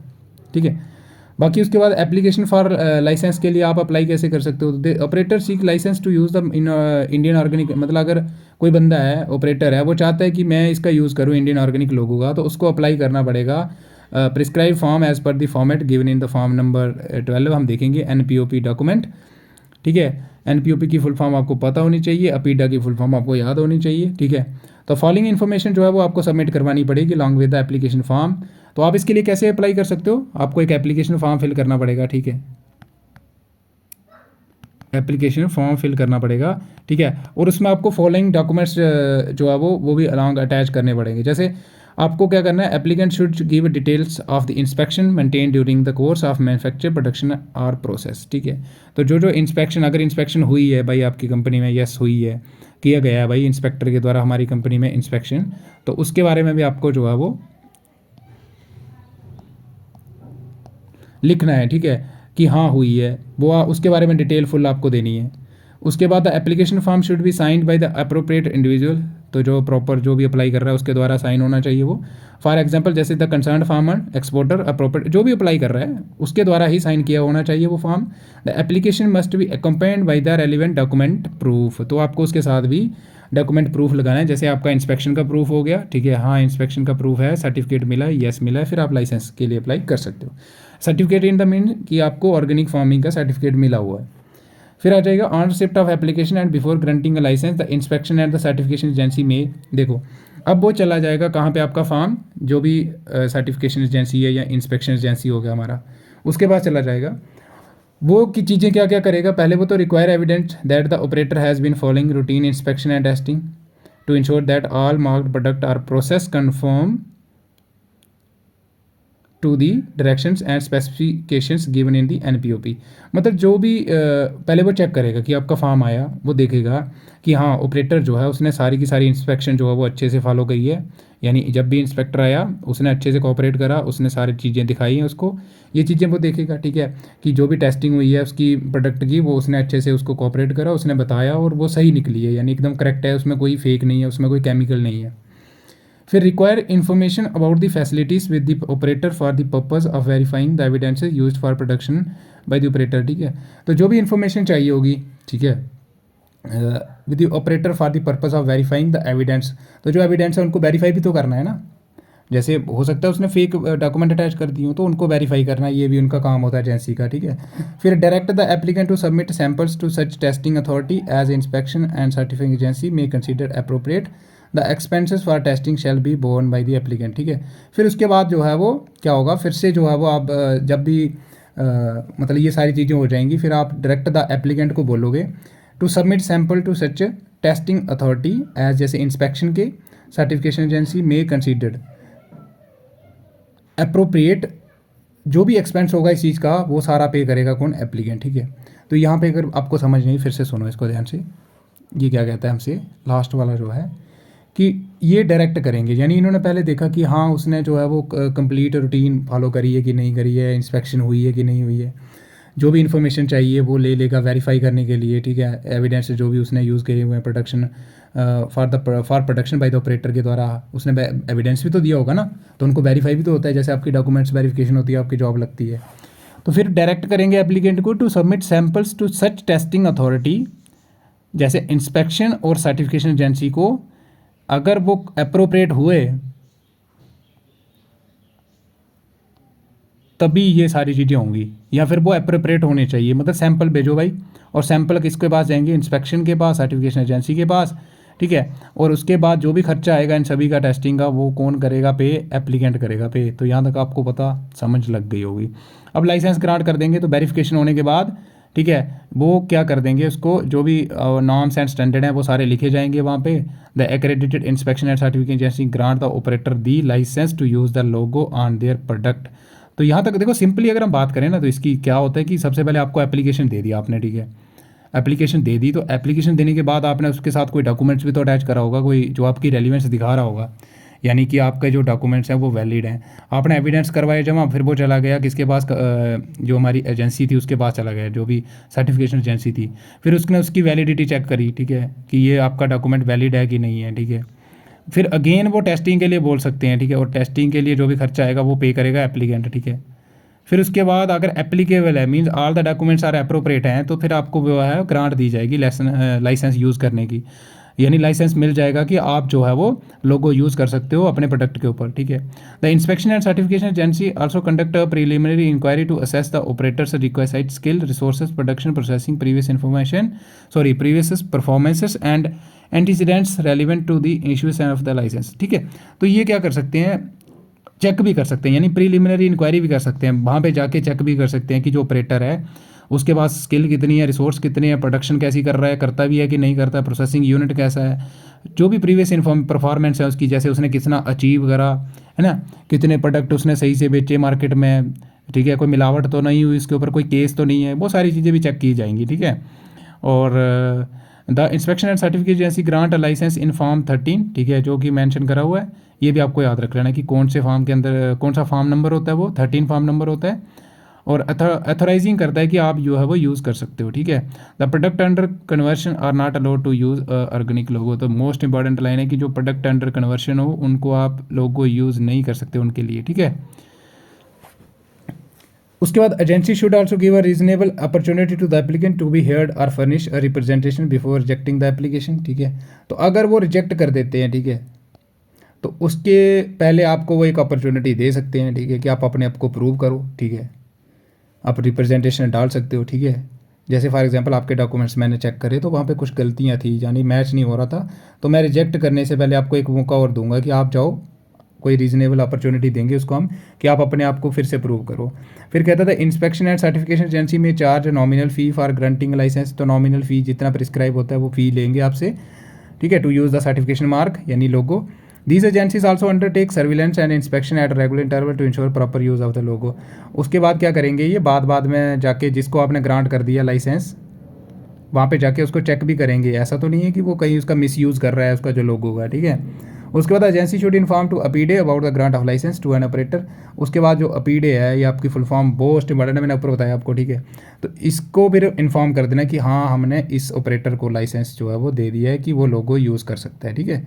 ठीक है। बाकी उसके बाद एप्लीकेशन फॉर लाइसेंस के लिए आप अप्लाई कैसे कर सकते हो, तो operator seek licence to use the Indian organic. मतलब अगर कोई बंदा है, ऑपरेटर है, वो चाहता है कि मैं इसका यूज़ करूँ इंडियन ऑर्गेनिक लोगो का, तो उसको अप्लाई करना पड़ेगा prescribe form as per the format given in the form number 12। हम देखेंगे NPOP डॉक्यूमेंट। ठीक है, NPOP की फुल फॉर्म आपको पता होनी चाहिए, अपीडा की फुल फॉर्म आपको याद होनी चाहिए। ठीक है, तो फॉलोइंग इन्फॉर्मेशन जो है वो आपको सबमिट करवानी पड़ेगी long with the application form. तो आप इसके लिए कैसे अप्लाई कर सकते हो, आपको एक एप्लीकेशन फॉर्म फिल करना पड़ेगा। ठीक है, एप्लीकेशन फॉर्म फिल करना पड़ेगा, ठीक है। और उसमें आपको फॉलोइंग डॉक्यूमेंट्स जो है वो भी अलॉन्ग अटैच करने पड़ेंगे। जैसे आपको क्या करना है, applicant should give details of the inspection maintain during the course of manufacture production और प्रोसेस, ठीक है। तो जो इंस्पेक्शन, अगर इंस्पेक्शन हुई है भाई आपकी कंपनी में, यस हुई है, किया गया है भाई इंस्पेक्टर के द्वारा हमारी कंपनी में इंस्पेक्शन, तो उसके बारे में भी आपको जो है वो लिखना है, ठीक है, कि हाँ हुई है वो, उसके बारे में डिटेल फुल आपको देनी है। उसके बाद the application form should be signed by the appropriate individual, तो जो प्रॉपर जो भी अप्लाई कर रहा है उसके द्वारा साइन होना चाहिए वो। फॉर एग्जांपल जैसे the concern farmer, exporter, appropriate जो भी अप्लाई कर रहा है उसके द्वारा ही साइन किया होना चाहिए वो form. The application must be accompanied by the relevant document proof, तो आपको उसके साथ भी डॉक्यूमेंट प्रूफ लगाना है। जैसे आपका इंस्पेक्शन का प्रूफ हो गया, ठीक है, हाँ इंस्पेक्शन का प्रूफ है, सर्टिफिकेट मिला है, यस मिला है, फिर आप लाइसेंस के लिए अप्लाई कर सकते हो। सर्टिफिकेट इन द मीन कि आपको ऑर्गेनिक फार्मिंग का सर्टिफिकेट मिला हुआ है। फिर आ जाएगा on receipt of application and before granting a licence the inspection and the certification agency में, देखो अब वो चला जाएगा कहाँ पे, आपका फॉर्म जो भी सर्टिफिकेशन एजेंसी है या इंस्पेक्शन एजेंसी हो गया हमारा, उसके पास चला जाएगा। वो की चीज़ें क्या क्या करेगा, पहले वो तो require evidence that the operator has been following routine inspection and testing to ensure that all marked product are process conform to the directions and specifications given in the NPOP। मतलब जो भी पहले वो चेक करेगा कि आपका form आया, वो देखेगा कि हाँ ऑपरेटर जो है उसने सारी की सारी इंस्पेक्शन जो है वो अच्छे से फॉलो करी है, यानी जब भी इंस्पेक्टर आया उसने अच्छे से कोऑपरेट करा, उसने सारी चीज़ें दिखाई हैं उसको, ये चीज़ें वो देखेगा, ठीक है, कि जो भी टेस्टिंग हुई है उसकी प्रोडक्ट की वो उसने अच्छे से उसको कोऑपरेट करा, उसने बताया और वो सही निकली है, यानी एकदम करेक्ट है, उसमें कोई फेक नहीं है, उसमें कोई केमिकल नहीं है। फिर require information about the facilities with the operator for the purpose of verifying the evidences used for production by the operator, ठीक है। तो जो भी इन्फॉर्मेशन चाहिए होगी, ठीक है, with the operator for the purpose of verifying the evidence, तो जो एविडेंस है उनको वेरीफाई भी तो करना है ना। जैसे हो सकता है उसने फेक डॉक्यूमेंट अटैच कर दिए हो तो उनको वेरीफाई करना, ये भी उनका काम होता है एजेंसी का, ठीक है। फिर direct the applicant to submit samples to such testing authority as inspection and certifying agency may consider appropriate the expenses for testing shall be borne by the applicant, ठीक है। फिर उसके बाद जो है वो क्या होगा, फिर से जो है वो आप जब भी मतलब ये सारी चीज़ें हो जाएंगी, फिर आप डायरेक्ट द एप्लीकेंट को बोलोगे to submit sample to such testing authority as, जैसे इंस्पेक्शन के, certification agency may considered appropriate, जो भी एक्सपेंस होगा इस चीज़ का वो सारा पे करेगा कौन, एप्लीकेंट, ठीक है। तो यहाँ पे अगर आपको समझ नहीं, फिर से सुनो इसको ध्यान से, ये क्या कहता है हमसे लास्ट वाला जो है कि ये डायरेक्ट करेंगे, यानी इन्होंने पहले देखा कि हाँ उसने जो है वो कंप्लीट रूटीन फॉलो करी है कि नहीं करी है, इंस्पेक्शन हुई है कि नहीं हुई है, जो भी इन्फॉर्मेशन चाहिए वो ले लेगा वेरीफाई करने के लिए, ठीक है। एविडेंस जो भी उसने यूज़ करे हुए हैं production for production by the operator के द्वारा, उसने एविडेंस भी तो दिया होगा ना, तो उनको वेरीफाई भी तो होता है, जैसे आपकी डॉक्यूमेंट्स वेरिफिकेशन होती है, आपकी जॉब लगती है। तो फिर डायरेक्ट करेंगे एप्लीकेंट को to submit samples to such testing authority, जैसे इंस्पेक्शन और सर्टिफिकेशन एजेंसी को, अगर वो अप्रोप्रिएट हुए तभी ये सारी चीज़ें होंगी, या फिर वो अप्रोप्रिएट होने चाहिए, मतलब सैंपल भेजो भाई, और सैंपल किसके पास जाएंगे, इंस्पेक्शन के पास, सर्टिफिकेशन एजेंसी के पास, ठीक है। और उसके बाद जो भी खर्चा आएगा इन सभी का टेस्टिंग का, वो कौन करेगा पे, एप्लीकेंट करेगा पे। तो यहाँ तक आपको पता समझ लग गई होगी। अब लाइसेंस ग्रांट कर देंगे तो वेरिफिकेशन होने के बाद, ठीक है, वो क्या कर देंगे, उसको जो भी नॉर्म्स एंड स्टैंडर्ड हैं वो सारे लिखे जाएंगे वहाँ पे। The accredited inspection and certification agency grant the operator the licence to use the logo on their product. तो यहाँ तक देखो सिंपली अगर हम बात करें ना, तो इसकी क्या होता है कि सबसे पहले आपको एप्लीकेशन दे दिया आपने, ठीक है, एप्लीकेशन दे दी, तो एप्लीकेशन देने के बाद आपने उसके साथ कोई डॉक्यूमेंट्स भी तो अटैच करा होगा, कोई जो आपकी रेलिवेंस दिखा रहा होगा, यानी कि आपके जो डॉक्यूमेंट्स हैं वो वैलिड हैं। आपने एविडेंस करवाए जमा, फिर वो चला गया किसके पास, जो हमारी एजेंसी थी उसके पास चला गया, जो भी सर्टिफिकेशन एजेंसी थी, फिर उसने उसकी वैलिडिटी चेक करी, ठीक है, कि ये आपका डॉक्यूमेंट वैलिड है कि नहीं है, ठीक है। फिर अगेन वो टेस्टिंग के लिए बोल सकते हैं, ठीक है, और टेस्टिंग के लिए जो भी खर्चा आएगा वो पे करेगा एप्लीकेंट, ठीक है। फिर उसके बाद अगर एप्लीकेबल है, means all the documents are appropriate हैं, तो फिर आपको वो है ग्रांट दी जाएगी लाइसेंस यूज़ करने की, यानी लाइसेंस मिल जाएगा कि आप जो है वो लोगो यूज़ कर सकते हो अपने प्रोडक्ट के ऊपर, ठीक है। The inspection and certification agency also conduct a preliminary inquiry to assess the operators required skill, resources, production, processing, previous performances and antecedents relevant to the issues of the licence, ठीक है। तो ये क्या कर सकते हैं, चेक भी कर सकते हैं, यानी प्रीलिमिनरी इंक्वायरी भी कर सकते हैं, वहाँ पे जाके चेक भी कर सकते हैं कि जो ऑपरेटर है उसके पास स्किल कितनी है, रिसोर्स कितने हैं, प्रोडक्शन कैसी कर रहा है, करता भी है कि नहीं करता, प्रोसेसिंग यूनिट कैसा है, जो भी प्रीवियस परफॉर्मेंस है उसकी, जैसे उसने कितना अचीव करा है ना, कितने प्रोडक्ट उसने सही से बेचे मार्केट में, ठीक है, कोई मिलावट तो नहीं हुई इसके ऊपर, कोई केस तो नहीं है, वो सारी चीज़ें भी चेक की जाएंगी, ठीक है। और the inspection and certificate agency grant licence in form 13, ठीक है, जो कि मेंशन करा हुआ है, ये भी आपको याद रख लेना कि कौन से फॉर्म के अंदर कौन सा फॉर्म नंबर होता है, वो 13 फॉर्म नंबर होता है, और अथोराइजिंग करता है कि आप जो है वो यूज़ कर सकते हो, ठीक है। The product under conversion are not allowed to use organic logo, तो मोस्ट इंपॉर्टेंट लाइन है कि जो प्रोडक्ट अंडर कन्वर्शन हो उनको आप लोगो यूज़ नहीं कर सकते उनके लिए, ठीक है। उसके बाद agency should also give a reasonable opportunity to the applicant to be heard और furnish a representation before rejecting the application, ठीक है। तो अगर वो रिजेक्ट कर देते हैं, ठीक है, तो उसके पहले आपको वो एक अपॉर्चुनिटी दे सकते हैं, ठीक है, कि आप अपने आप को प्रूव करो, ठीक है, आप रिप्रेजेंटेशन डाल सकते हो, ठीक है। जैसे फॉर एग्जांपल आपके डॉक्यूमेंट्स मैंने चेक करे तो वहाँ पे कुछ गलतियाँ थी, यानी मैच नहीं हो रहा था, तो मैं रिजेक्ट करने से पहले आपको एक मौका और दूंगा कि आप जाओ, कोई रीजनेबल अपॉर्चुनिटी देंगे उसको हम, कि आप अपने आप को फिर से प्रूव करो। फिर कहता था इंस्पेक्शन एंड सर्टिफिकेशन एजेंसी में charge nominal fee for granting licence, तो नॉमिनल फ़ी जितना प्रिस्क्राइब होता है वो फ़ी लेंगे आपसे, ठीक है, to use the certification mark यानी logo. These agencies also undertake surveillance and inspection at a regular interval to ensure proper use of the logo। उसके बाद क्या करेंगे, ये बाद में जाके जिसको आपने ग्रांट कर दिया लाइसेंस, वहाँ पे जाके उसको चेक भी करेंगे, ऐसा तो नहीं है कि वो कहीं उसका मिसयूज़ कर रहा है उसका जो लोगो होगा, ठीक है। उसके बाद agency should inform to APEDA about the grant of licence to an operator. उसके बाद जो अपीडे है ये आपकी फुल फॉर्म मोस्ट इंपॉर्टेंट है, मैंने ऊपर बताया आपको, ठीक है। तो इसको फिर इन्फॉर्म कर देना कि हाँ हमने इस ऑपरेटर को लाइसेंस जो है वो दे दिया है कि वो लोगो यूज़ कर सकता है, ठीक है।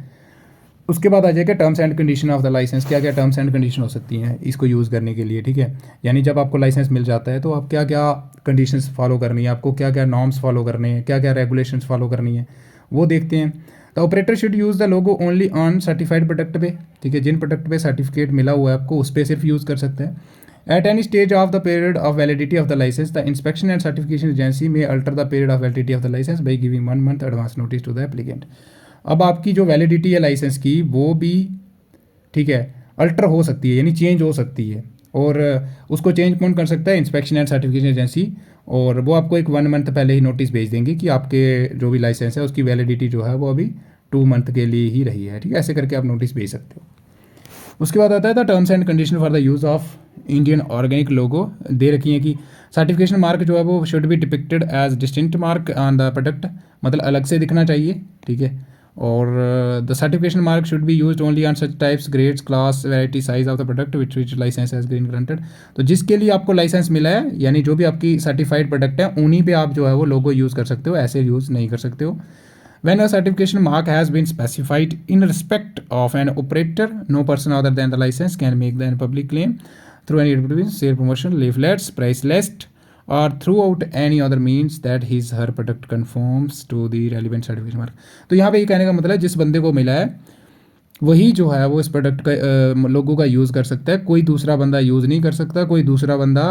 उसके बाद आ जाएगा terms and condition of the licence, क्या क्या टर्म्स एंड कंडीशन हो सकती हैं इसको यूज़ करने के लिए, ठीक है। यानी जब आपको लाइसेंस मिल जाता है तो आप क्या क्या कंडीशंस फॉलो करनी है, आपको क्या क्या नॉर्म्स फॉलो करने हैं, क्या क्या रेगुलेशंस फॉलो करनी है, वो देखते हैं। The operator should use the logo only on certified product पे, ठीक है, जिन प्रोडक्ट पे सर्टिफिकेट मिला हुआ है आपको उस पर सिर्फ यूज़ कर सकते हैं। At any stage of the period of validity of the licence the inspection and certification agency may alter the period of validity of the licence by giving 1 month advance notice to the applicant. अब आपकी जो validity है licence की वो भी, ठीक है, alter हो सकती है, यानी चेंज हो सकती है, और उसको चेंज कौन कर सकता है, इंस्पेक्शन एंड सर्टिफिकेशन एजेंसी, और वो आपको एक 1 month पहले ही नोटिस भेज देंगे कि आपके जो भी लाइसेंस है उसकी वैलिडिटी जो है वो अभी 2 month के लिए ही रही है, ठीक है, ऐसे करके आप नोटिस भेज सकते हो। उसके बाद आता है the terms and condition for the use of Indian organic logo, दे रखी है कि सर्टिफिकेशन मार्क जो है वो should be depicted as distinct mark on the product, मतलब अलग से दिखना चाहिए, ठीक है। और the certification mark should be used only on such types grades class variety size of the product which licence has been granted. तो जिसके लिए आपको लाइसेंस मिला है, यानी जो भी आपकी सर्टिफाइड प्रोडक्ट है उन्हीं पे आप जो है वो लोगो यूज़ कर सकते हो, ऐसे यूज़ नहीं कर सकते हो। When a certification mark has been specified in respect of an operator, no person other than the license can make the public claim through any advertisement, share promotion, leaflets, price list, or throughout any other means that his her product conforms to the relevant certification mark। तो यहाँ पे ये कहने का मतलब है जिस बंदे को मिला है वही जो है वो इस प्रोडक्ट का लोगों का यूज़ कर सकता है, कोई दूसरा बंदा यूज़ नहीं कर सकता, कोई दूसरा बंदा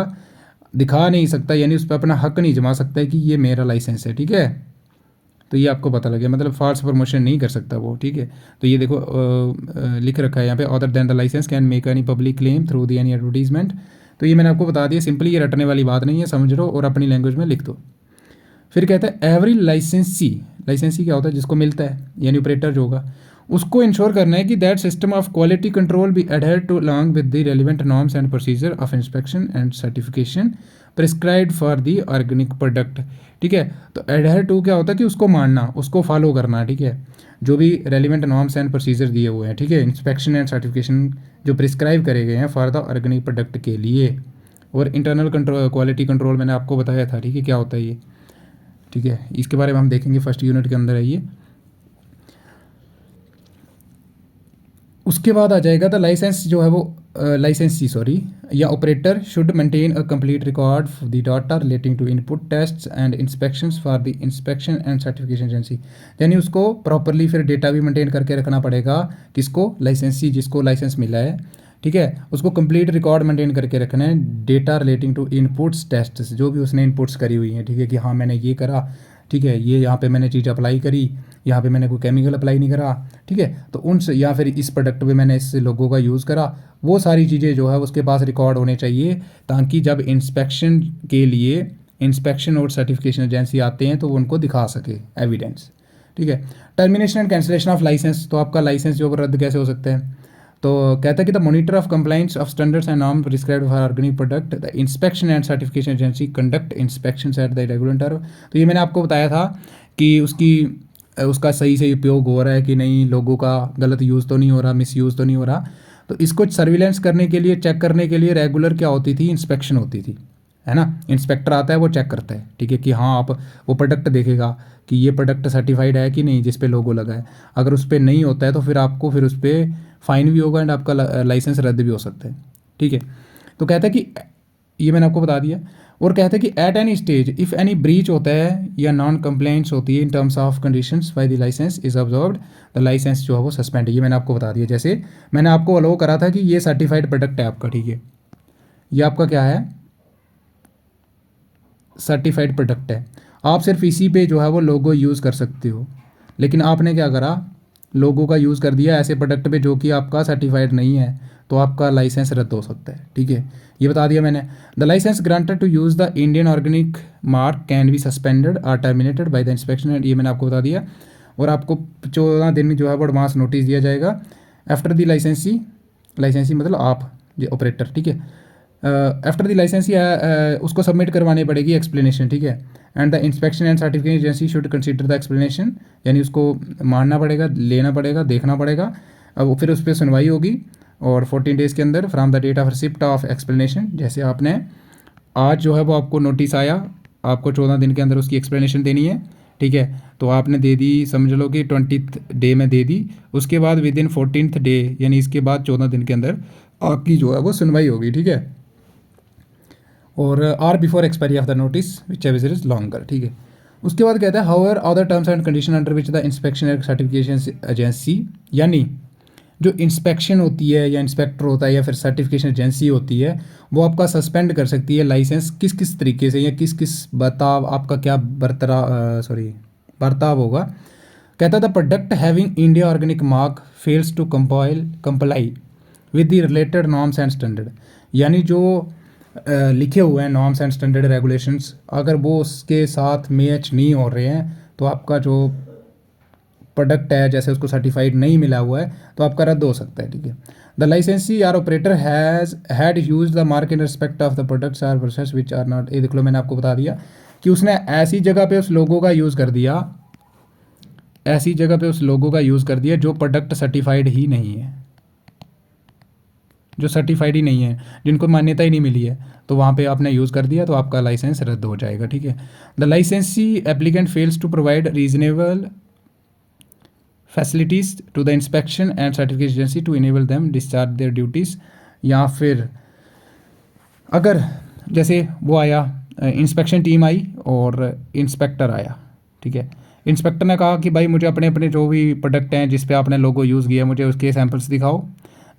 दिखा नहीं सकता, यानी उस पर अपना हक नहीं जमा सकता है कि ये मेरा लाइसेंस है, ठीक है। तो ये आपको पता लगे, मतलब फॉल्स प्रमोशन नहीं कर सकता वो, ठीक है। तो ये देखो लिख रखा है यहाँ पे, other than the licence can make any public claim through the any advertisement. तो ये मैंने आपको बता दिया, सिंपली ये रटने वाली बात नहीं है, समझ लो और अपनी लैंग्वेज में लिख दो। फिर कहता है एवरी लाइसेंसी, लाइसेंसी क्या होता है, जिसको मिलता है यानी ऑपरेटर जो होगा उसको इंश्योर करना है कि that system of quality control be adhere to along with the relevant norms and procedure of inspection and certification prescribed for the organic product, ठीक है। तो एडहेयर टू क्या होता है कि उसको मानना, उसको फॉलो करना, ठीक है, जो भी रेलिवेंट नॉर्म्स एंड प्रोसीजर दिए हुए हैं, ठीक है, इंस्पेक्शन एंड सर्टिफिकेशन जो प्रिस्क्राइब करे गए हैं फॉर द ऑर्गेनिक प्रोडक्ट के लिए। और इंटरनल कंट्रोल क्वालिटी कंट्रोल मैंने आपको बताया था, ठीक है, क्या होता है ये, ठीक है, इसके बारे में हम देखेंगे फर्स्ट यूनिट के अंदर है ये। उसके बाद आ जाएगा द लाइसेंस जो है वो लाइसेंसी सॉरी या operator should maintain a complete record for the data relating to input tests and inspections for the inspection and certification agency, यानी उसको प्रॉपरली फिर डेटा भी मेंटेन करके रखना पड़ेगा, किसको, लाइसेंसी, जिसको लाइसेंस मिला है, ठीक है, उसको कंप्लीट रिकॉर्ड मेंटेन करके रखना है, data relating to inputs tests, जो भी उसने इनपुट्स करी हुई हैं, ठीक है, कि हाँ मैंने ये करा, ठीक है, ये यहाँ पे मैंने चीज़ अप्लाई करी, यहाँ पे मैंने कोई केमिकल अप्लाई नहीं करा, ठीक है, तो उन या फिर इस प्रोडक्ट पे मैंने इस लोगो का यूज़ करा, वो सारी चीज़ें जो है उसके पास रिकॉर्ड होने चाहिए, ताकि जब इंस्पेक्शन के लिए इंस्पेक्शन और सर्टिफिकेशन एजेंसी आते हैं तो वो उनको दिखा सके एविडेंस, ठीक है। Termination and cancellation of licence, तो आपका लाइसेंस जो रद्द कैसे हो सकता है, तो कहता है कि the monitor of compliance of standards and norm prescribed for organic product, the inspection and certification agency conduct inspection at the regulator. तो ये मैंने आपको बताया था कि उसका सही से उपयोग हो रहा है कि नहीं, लोगों का गलत यूज़ तो नहीं हो रहा, मिस यूज़ तो नहीं हो रहा। तो इसको सर्विलेंस करने के लिए, चेक करने के लिए रेगुलर क्या होती थी, इंस्पेक्शन होती थी, है ना। इंस्पेक्टर आता है, वो चेक करता है, ठीक है, कि हाँ आप, वो प्रोडक्ट देखेगा कि ये प्रोडक्ट सर्टिफाइड है कि नहीं जिस पे लोगो लगा है। अगर उस पर नहीं होता है तो फिर आपको फिर उस पर फाइन भी होगा एंड आपका लाइसेंस रद्द भी हो सकता है, ठीक है। तो कहता है कि ये मैंने आपको बता दिया। और कहते हैं कि at any stage if any breach होता है या नॉन कंप्लेंट्स होती है in terms of conditions by the licence is observed, the licence जो है वो सस्पेंड है। ये मैंने आपको बता दिया। जैसे मैंने आपको अलाउ करा था कि ये सर्टिफाइड प्रोडक्ट है आपका, ठीक है, ये आपका क्या है, सर्टिफाइड प्रोडक्ट है। आप सिर्फ इसी पे जो है वो लोगो यूज़ कर सकते हो, लेकिन आपने क्या करा, लोगो का यूज़ कर दिया ऐसे प्रोडक्ट पे जो कि आपका सर्टिफाइड नहीं है, तो आपका लाइसेंस रद्द हो सकता है, ठीक है। ये बता दिया मैंने। The licence granted to use the Indian organic mark can be suspended और टर्मिनेटेड बाय द इंस्पेक्शन, ये मैंने आपको बता दिया। और आपको 14 दिन जो है वो एडवांस नोटिस दिया जाएगा आफ्टर द लाइसेंसी, लाइसेंसी मतलब आप जो ऑपरेटर, ठीक है, आफ्टर द लाइसेंसी उसको सबमिट करवानी पड़ेगी एक्सप्लेनेशन, ठीक है। And the inspection and certification agency should consider the explanation, यानी उसको मानना पड़ेगा, लेना पड़ेगा, देखना पड़ेगा। अब फिर उस पर सुनवाई होगी और 14 डेज़ के अंदर from the date of receipt of explanation, जैसे आपने आज जो है वो आपको नोटिस आया, आपको 14 दिन के अंदर उसकी एक्सप्लेनेशन देनी है, ठीक है। तो आपने दे दी, समझ लो कि 20th डे में दे दी, उसके बाद विद इन 14th डे यानी इसके बाद 14 दिन के अंदर आपकी जो है वो सुनवाई होगी, ठीक है। और or before expiry of the notice whichever is longer, ठीक है। उसके बाद कहता है however other terms and condition under which the inspection and certification agency, यानी जो इंस्पेक्शन होती है या इंस्पेक्टर होता है या फिर सर्टिफिकेशन एजेंसी होती है, वो आपका सस्पेंड कर सकती है लाइसेंस किस किस तरीके से या किस किस बर्ताव, आपका क्या बर्ताव होगा। कहता था product having India organic mark fails to comply with the related norms and standard, यानी जो लिखे हुए हैं नॉर्म्स एंड स्टैंडर्ड रेगुलेशंस, अगर वो उसके साथ मैच नहीं हो रहे हैं तो आपका जो प्रोडक्ट है, जैसे उसको सर्टिफाइड नहीं मिला हुआ है, तो आपका रद्द हो सकता है, ठीक है। The licensee or operator has had use the mark in respect of the products or process which are not, ये देख लो मैंने आपको बता दिया कि उसने ऐसी जगह पे उस लोगों का यूज़ कर दिया, ऐसी जगह पे उस लोगों का यूज़ कर दिया जो प्रोडक्ट सर्टिफाइड ही नहीं है, जो सर्टिफाइड ही नहीं है, जिनको मान्यता ही नहीं मिली है, तो वहाँ पे आपने यूज़ कर दिया तो आपका लाइसेंस रद्द हो जाएगा, ठीक है। The licensee applicant fails to provide reasonable facilities to the inspection and certification agency to enable them discharge their duties, या फिर अगर जैसे वो आया, इंस्पेक्शन टीम आई और इंस्पेक्टर आया, ठीक है। इंस्पेक्टर ने कहा कि भाई मुझे अपने अपने जो भी प्रोडक्ट हैं जिस पे आपने लोगो यूज़ किया मुझे उसके सैंपल्स दिखाओ,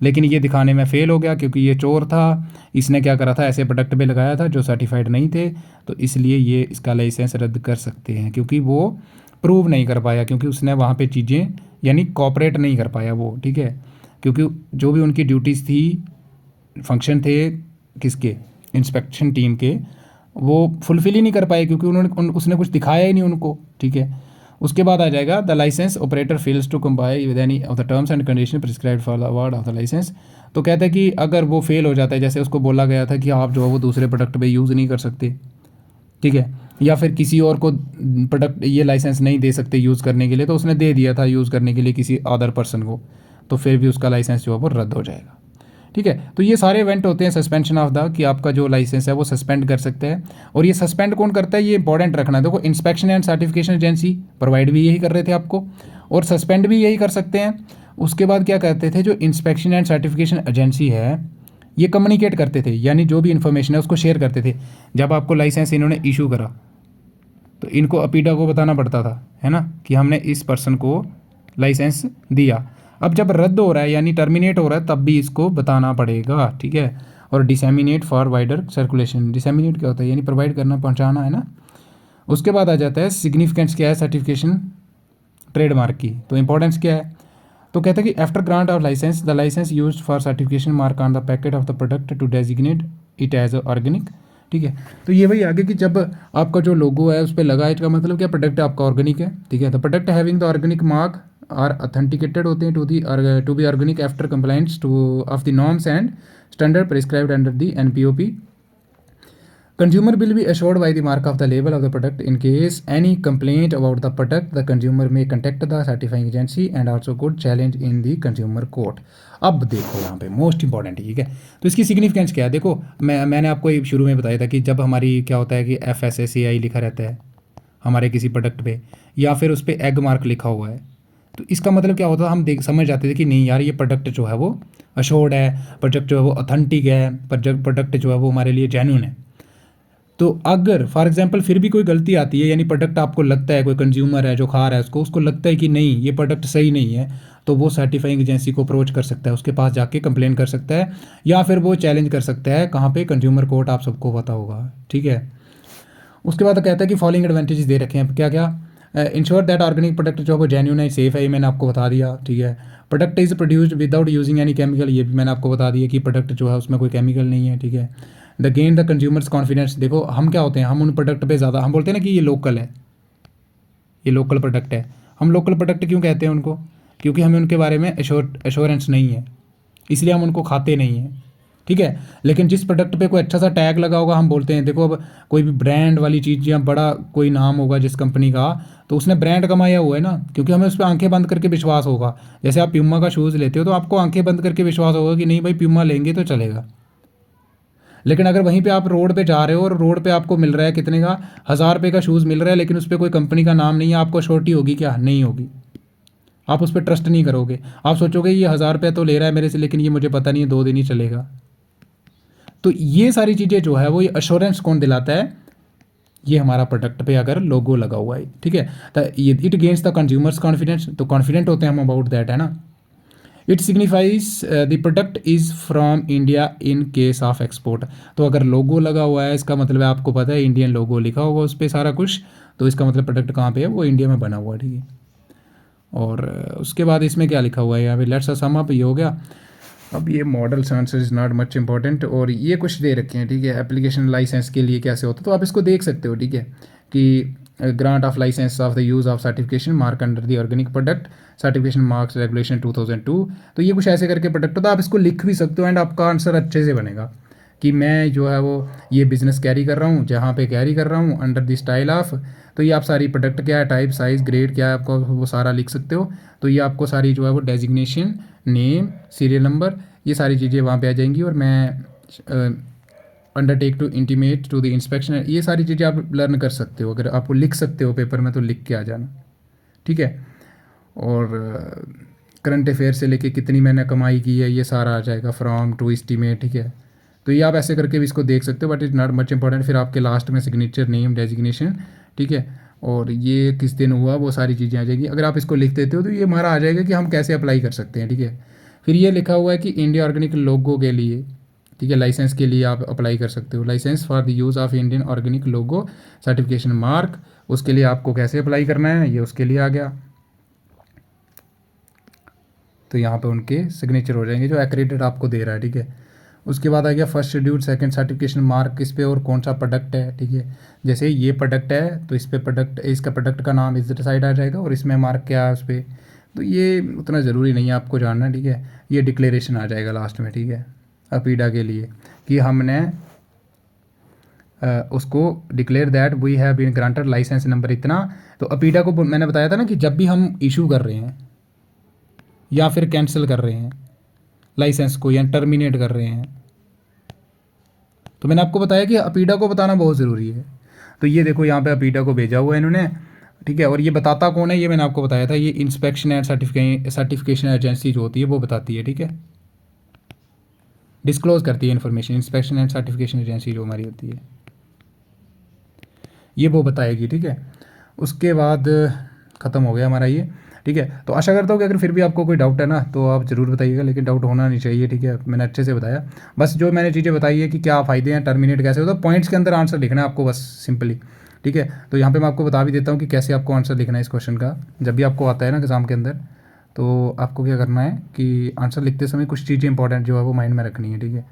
लेकिन ये दिखाने में फ़ेल हो गया क्योंकि ये चोर था, इसने क्या करा था, ऐसे प्रोडक्ट पे लगाया था जो सर्टिफाइड नहीं थे, तो इसलिए ये इसका लाइसेंस रद्द कर सकते हैं क्योंकि वो प्रूव नहीं कर पाया, क्योंकि उसने वहाँ पे चीज़ें यानी कॉपरेट नहीं कर पाया वो, ठीक है। क्योंकि जो भी उनकी ड्यूटीज़ थी, फंक्शन थे किसके, इंस्पेक्शन टीम के, वो फुलफ़िल ही नहीं कर पाए क्योंकि उसने कुछ दिखाया ही नहीं उनको, ठीक है। उसके बाद आ जाएगा the licence operator fails to comply with any of the terms and condition prescribed for the award of the licence. तो कहते हैं कि अगर वो फेल हो जाता है, जैसे उसको बोला गया था कि आप जो है वो दूसरे प्रोडक्ट पे यूज़ नहीं कर सकते, ठीक है, या फिर किसी और को प्रोडक्ट ये लाइसेंस नहीं दे सकते यूज़ करने के लिए, तो उसने दे दिया था यूज़ करने के लिए किसी अदर पर्सन को, तो फिर भी उसका लाइसेंस जो है वो रद्द हो जाएगा, ठीक है। तो ये सारे इवेंट होते हैं सस्पेंशन ऑफ द, कि आपका जो लाइसेंस है वो सस्पेंड कर सकते हैं। और ये सस्पेंड कौन करता है, ये इंपॉर्टेंट रखना है। देखो inspection and certification agency provide भी यही कर रहे थे आपको, और सस्पेंड भी यही कर सकते हैं। उसके बाद क्या करते थे, जो इंस्पेक्शन एंड सर्टिफिकेशन एजेंसी है ये कम्युनिकेट करते थे, यानी जो भी इन्फॉर्मेशन है उसको शेयर करते थे। जब आपको लाइसेंस इन्होंने इशू करा तो इनको अपीडा को बताना पड़ता था, है ना, कि हमने इस पर्सन को लाइसेंस दिया। अब जब रद्द हो रहा है यानी टर्मिनेट हो रहा है तब भी इसको बताना पड़ेगा, ठीक है। और डिसैमिनेट फॉर वाइडर सर्कुलेशन, डिसैमिनेट क्या होता है, यानी प्रोवाइड करना, पहुंचाना, है ना। उसके बाद आ जाता है सिग्निफिकेंस क्या है सर्टिफिकेशन ट्रेडमार्क की, तो इंपॉर्टेंस क्या है। तो कहता है कि after grant of licence the licence used for certification mark on the packet of the product to designate it as organic ठीक है। तो ये वही आगे कि जब आपका जो लोगो है उस पर लगा है, इसका मतलब क्या, प्रोडक्ट आपका ऑर्गेनिक है, ठीक है। तो product having the organic mark are authenticated होते हैं to be organic after compliance to of the norms and standard prescribed under the NPOP. Consumer will be assured by the mark of the label of the product. In case any complaint about the product, the consumer may contact the certifying agency and also could challenge in the consumer court. अब देखो यहाँ पे most important, ठीक है। तो इसकी significance क्या है, देखो मैंने आपको ये शुरू में बताया था कि जब हमारी क्या होता है कि FSSAI लिखा रहता है हमारे किसी प्रोडक्ट पे, या फिर उस पर एग मार्क लिखा हुआ है, तो इसका मतलब क्या होता है, हम समझ जाते थे कि नहीं यार ये प्रोडक्ट जो है वो अश्योर्ड है, प्रोडक्ट जो है वो ऑथेंटिक है, प्रोडक्ट जो है वो हमारे लिए जेन्युइन है। तो अगर फॉर एग्जांपल फिर भी कोई गलती आती है, यानी प्रोडक्ट आपको लगता है, कोई कंज्यूमर है जो खा रहा है उसको लगता है कि नहीं ये प्रोडक्ट सही नहीं है, तो वो सर्टिफाइंग एजेंसी को अप्रोच कर सकता है, उसके पास जाके कंप्लेन कर सकता है, या फिर वो चैलेंज कर सकता है कहाँ पे, कंज्यूमर कोर्ट, आप सबको पता होगा, ठीक है। उसके बाद कहता है कि फॉलोइंग एडवांटेजेस दे रखे हैं, क्या क्या, इंश्योर दैट ऑर्गेनिक प्रोडक्ट जो है वो जेन्यून है, सेफ है, ये मैंने आपको बता दिया, ठीक है। Product is produced without using any chemical, ये भी मैंने आपको बता दिया कि प्रोडक्ट जो है उसमें कोई केमिकल नहीं है, ठीक है। The gain the consumers confidence, देखो हम क्या होते हैं, हम उन प्रोडक्ट पे ज़्यादा, हम बोलते हैं ना कि ये लोकल है, ये लोकल प्रोडक्ट है। हम लोकल प्रोडक्ट क्यों कहते हैं उनको, क्योंकि हमें उनके बारे में एश्योरेंस नहीं है, इसलिए हम उनको खाते नहीं हैं, ठीक है। लेकिन जिस प्रोडक्ट पे कोई अच्छा सा टैग लगा होगा, हम बोलते हैं, देखो अब कोई भी ब्रांड वाली चीज़ या बड़ा कोई नाम होगा जिस कंपनी का, तो उसने ब्रांड कमाया हुआ है ना, क्योंकि हमें उस पर आंखें बंद करके विश्वास होगा। जैसे आप प्यूमा का शूज़ लेते हो तो आपको आंखें बंद करके विश्वास होगा कि नहीं भाई प्यूमा लेंगे तो चलेगा। लेकिन अगर वहीं पे आप रोड पे जा रहे हो और रोड पे आपको मिल रहा है कितने का, 1000 रुपये का शूज़ मिल रहा है, लेकिन उस पर कोई कंपनी का नाम नहीं है, आपको श्योरिटी होगी क्या, नहीं होगी। आप उस पर ट्रस्ट नहीं करोगे, आप सोचोगे ये 1000 रुपये तो ले रहा है मेरे से, लेकिन ये मुझे पता नहीं है 2 दिन ही चलेगा। तो ये सारी चीज़ें जो है वो ये अश्योरेंस कौन दिलाता है, ये हमारा प्रोडक्ट पे अगर लोगो लगा हुआ है, ठीक है। तो ये it gains the consumers confidence, तो कॉन्फिडेंट होते हैं हम अबाउट दैट, है ना। It signifies the product is from India in case of export, तो अगर लोगो लगा हुआ है इसका मतलब है आपको पता है इंडियन लोगो लिखा होगा उस पर सारा कुछ, तो इसका मतलब प्रोडक्ट कहाँ पे है, वो इंडिया में बना हुआ है, ठीक है। और उसके बाद इसमें क्या लिखा हुआ है यहाँ पे, लेट्स सम अप, ये हो गया। अब ये models answer is not much important, और ये कुछ दे रखे हैं, ठीक है। एप्लीकेशन लाइसेंस के लिए कैसे होता है, तो आप इसको देख सकते हो, ठीक है, कि grant of licence of the use of certification mark under the organic product certification marks regulation 2002, तो ये कुछ ऐसे करके प्रोडक्ट होता है, आप इसको लिख भी सकते हो एंड आपका आंसर अच्छे से बनेगा कि मैं जो है वो ये बिज़नेस कैरी कर रहा हूँ, जहाँ पे कैरी कर रहा हूँ अंडर द स्टाइल ऑफ, तो ये आप सारी प्रोडक्ट क्या है, टाइप, साइज़, ग्रेड क्या है, आपको वो सारा लिख सकते हो। तो ये आपको सारी जो है वो डेजिग्नेशन, नेम, सीरियल नंबर, ये सारी चीज़ें वहाँ पे आ जाएंगी, और मैं undertake to intimate to the inspection, ये सारी चीज़ें आप लर्न कर सकते हो, अगर आपको लिख सकते हो पेपर में तो लिख के आ जाना, ठीक है। और करंट अफेयर से लेके कितनी मैंने कमाई की है ये सारा आ जाएगा, फ्रॉम टू एस्टीमेट, ठीक है। तो ये आप ऐसे करके भी इसको देख सकते हो, but is not much important. फिर आपके लास्ट में सिग्नेचर, नेम, डेजिग्नेशन, ठीक है, और ये किस दिन हुआ, वो सारी चीज़ें आ जाएगी। अगर आप इसको लिख देते हो तो ये हमारा आ जाएगा कि हम कैसे अप्लाई कर सकते हैं, ठीक है। फिर ये लिखा हुआ है कि इंडिया ऑर्गेनिक लोगो के लिए, ठीक है, लाइसेंस के लिए आप अप्लाई कर सकते हो, licence for the use of Indian organic logo certification mark, उसके लिए आपको कैसे अप्लाई करना है, ये उसके लिए आ गया। तो यहाँ पे उनके सिग्नेचर हो जाएंगे जो एक्रेडिट आपको दे रहा है, ठीक है। उसके बाद आ गया first schedule second certification mark, किस पे और कौन सा प्रोडक्ट है, ठीक है। जैसे ये प्रोडक्ट है तो इस पे प्रोडक्ट, इसका प्रोडक्ट का नाम इस साइड आ जाएगा, और इसमें मार्क क्या है उस पर, तो ये उतना ज़रूरी नहीं है आपको जानना, ठीक है। ये डिक्लेरेशन आ जाएगा लास्ट में, ठीक है, अपीडा के लिए, कि हमने उसको declare that we have been granted licence number इतना। तो अपीडा को मैंने बताया था ना कि जब भी हम इशू कर रहे हैं या फिर कैंसिल कर रहे हैं लाइसेंस को या टर्मिनेट कर रहे हैं, तो मैंने आपको बताया कि अपीडा को बताना बहुत ज़रूरी है। तो ये देखो यहाँ पे अपीडा को भेजा हुआ है इन्होंने, ठीक है। और ये बताता कौन है, ये मैंने आपको बताया था, ये इंस्पेक्शन एंड सर्टिफिकेशन एजेंसी जो होती है वो बताती है, ठीक है, डिस्क्लोज करती है information. Inspection and certification agency जो हमारी होती है ये वो बताएगी, ठीक है। उसके बाद ख़त्म हो गया हमारा ये, ठीक है। तो आशा करता हूँ कि अगर फिर भी आपको कोई डाउट है ना तो आप ज़रूर बताइएगा, लेकिन डाउट होना नहीं चाहिए, ठीक है। मैंने अच्छे से बताया, बस जो मैंने चीज़ें बताई है कि क्या फ़ायदे हैं, टर्मिनेट कैसे होता है, पॉइंट्स के अंदर आंसर लिखना है आपको बस सिंपली, ठीक है। तो यहाँ पे मैं आपको बता भी देता हूँ कि कैसे आपको आंसर लिखना है इस क्वेश्चन का, जब भी आपको आता है ना एग्ज़ाम के अंदर, तो आपको क्या करना है कि आंसर लिखते समय कुछ चीज़ें इंपॉर्टेंट जो है वो माइंड में रखनी है, ठीक है।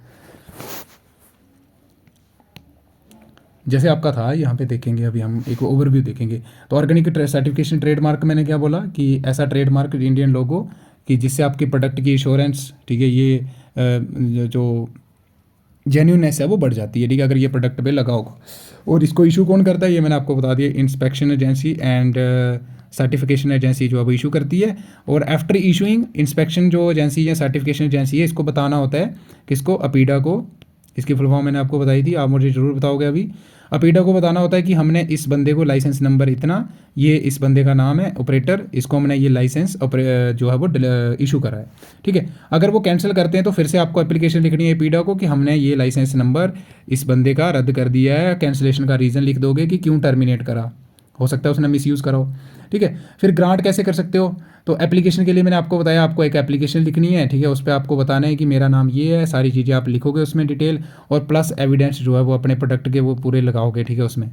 जैसे आपका था यहाँ पे देखेंगे, अभी हम एक ओवरव्यू देखेंगे। तो ऑर्गेनिक सर्टिफिकेशन ट्रेडमार्क मैंने क्या बोला कि ऐसा ट्रेडमार्क इंडियन लोगो कि जिससे आपके प्रोडक्ट की इंश्योरेंस, ठीक है, ये जो जेन्यूननेस है वो बढ़ जाती है, ठीक है, अगर ये प्रोडक्ट पे लगा होगा। और इसको इशू कौन करता है ये मैंने आपको बता दिया, inspection agency and certification agency जो है वो इशू करती है। और आफ्टर इशूइंग इंस्पेक्शन जो एजेंसी या सर्टिफिकेशन एजेंसी है इसको बताना होता है किसको, अपीडा को। इसकी फुल फॉर्म मैंने आपको बताई थी, आप मुझे ज़रूर बताओगे अभी। अपीडा को बताना होता है कि हमने इस बंदे को लाइसेंस नंबर इतना, ये इस बंदे का नाम है ऑपरेटर, इसको हमने ये लाइसेंस जो है वो इशू करा है, ठीक है। अगर वो कैंसिल करते हैं तो फिर से आपको एप्लीकेशन लिखनी है अपीडा को कि हमने ये लाइसेंस नंबर इस बंदे का रद्द कर दिया है। कैंसिलेशन का रीज़न लिख दोगे कि क्यों टर्मिनेट करा, हो सकता है उसने मिसयूज़ करा हो, ठीक है। फिर ग्रांट कैसे कर सकते हो, तो एप्लीकेशन के लिए मैंने आपको बताया आपको एक एप्लीकेशन लिखनी है, ठीक है। उस पर आपको बताना है कि मेरा नाम ये है, सारी चीज़ें आप लिखोगे उसमें डिटेल, और प्लस एविडेंस जो है वो अपने प्रोडक्ट के वो पूरे लगाओगे, ठीक है, उसमें,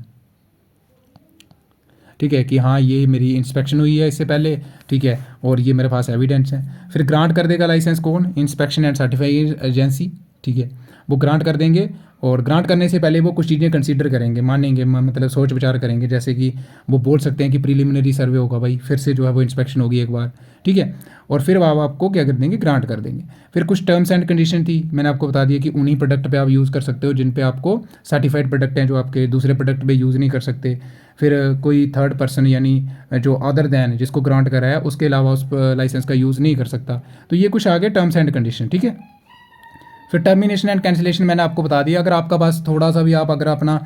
ठीक है, कि हाँ ये मेरी इंस्पेक्शन हुई है इससे पहले, ठीक है, और ये मेरे पास एविडेंस है। फिर ग्रांट कर देगा लाइसेंस कौन, इंस्पेक्शन एंड सर्टिफाइंग एजेंसी, ठीक है, वो ग्रांट कर देंगे। और ग्रांट करने से पहले वो कुछ चीज़ें कंसीडर करेंगे, मानेंगे, मतलब सोच विचार करेंगे, जैसे कि वो बोल सकते हैं कि प्रीलिमिनरी सर्वे होगा भाई, फिर से जो है वो इंस्पेक्शन होगी एक बार, ठीक है, और फिर वो आपको क्या कर देंगे, ग्रांट कर देंगे। फिर कुछ टर्म्स एंड कंडीशन थी, मैंने आपको बता दिया कि उन्हीं प्रोडक्ट पे आप यूज़ कर सकते हो जिन पे आपको सर्टिफाइड प्रोडक्ट हैं, जो आपके दूसरे प्रोडक्ट पे यूज़ नहीं कर सकते। फिर कोई थर्ड पर्सन यानी जो अदर दैन जिसको ग्रांट करा है उसके अलावा उस लाइसेंस का यूज़ नहीं कर सकता। तो ये कुछ आगे टर्म्स एंड कंडीशन, ठीक है। फिर टर्मिनेशन एंड कैंसिलेशन मैंने आपको बता दिया। अगर आपका पास थोड़ा सा भी आप अगर अपना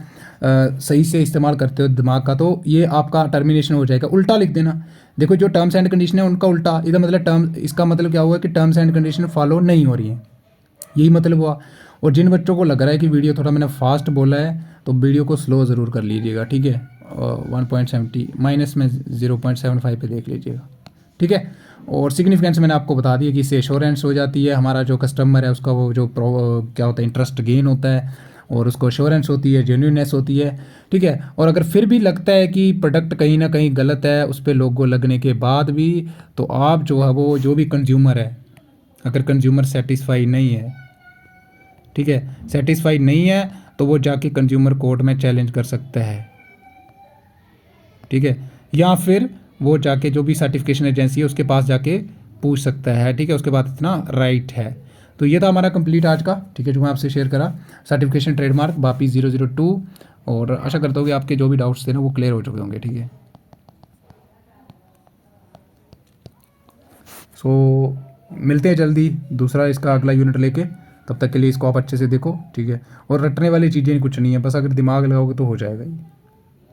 सही से इस्तेमाल करते हो दिमाग का, तो ये आपका टर्मिनेशन हो जाएगा। उल्टा लिख देना, देखो जो टर्म्स एंड कंडीशन है उनका उल्टा, इसका मतलब इसका मतलब क्या हुआ कि टर्म्स एंड कंडीशन फॉलो नहीं हो रही है, यही मतलब हुआ। और जिन बच्चों को लग रहा है कि वीडियो थोड़ा मैंने फास्ट बोला है तो वीडियो को स्लो ज़रूर कर लीजिएगा, ठीक है। 1.70 माइनस में 0.75 पे देख लीजिएगा, ठीक है। और सिग्निफिकेंस मैंने आपको बता दिया कि इससे एश्योरेंस हो जाती है, हमारा जो कस्टमर है उसका वो जो क्या होता है, इंटरेस्ट गेन होता है, और उसको एश्योरेंस होती है, जेन्यूननेस होती है, ठीक है। और अगर फिर भी लगता है कि प्रोडक्ट कहीं ना कहीं गलत है उस पर लोगो लगने के बाद भी, तो आप जो है वो जो भी कंज्यूमर है, अगर कंज्यूमर सेटिस्फाई नहीं है, ठीक है, सेटिस्फाई नहीं है, तो वो जाके कंज्यूमर कोर्ट में चैलेंज कर सकता है, ठीक है, या फिर वो जाके जो भी सर्टिफिकेशन एजेंसी है उसके पास जाके पूछ सकता है, ठीक है, उसके बाद इतना राइट है। तो ये था हमारा कंप्लीट आज का, ठीक है, जो मैं आपसे शेयर करा सर्टिफिकेशन ट्रेडमार्क बापी 002। और आशा करता हूँ कि आपके जो भी डाउट्स थे ना वो क्लियर हो चुके होंगे, ठीक है। सो मिलते हैं जल्दी दूसरा इसका अगला यूनिट लेके, तब तक के लिए इसको आप अच्छे से देखो, ठीक है। और रटने वाली चीज़ें कुछ नहीं है, बस अगर दिमाग लगाओगे तो हो जाएगा ये।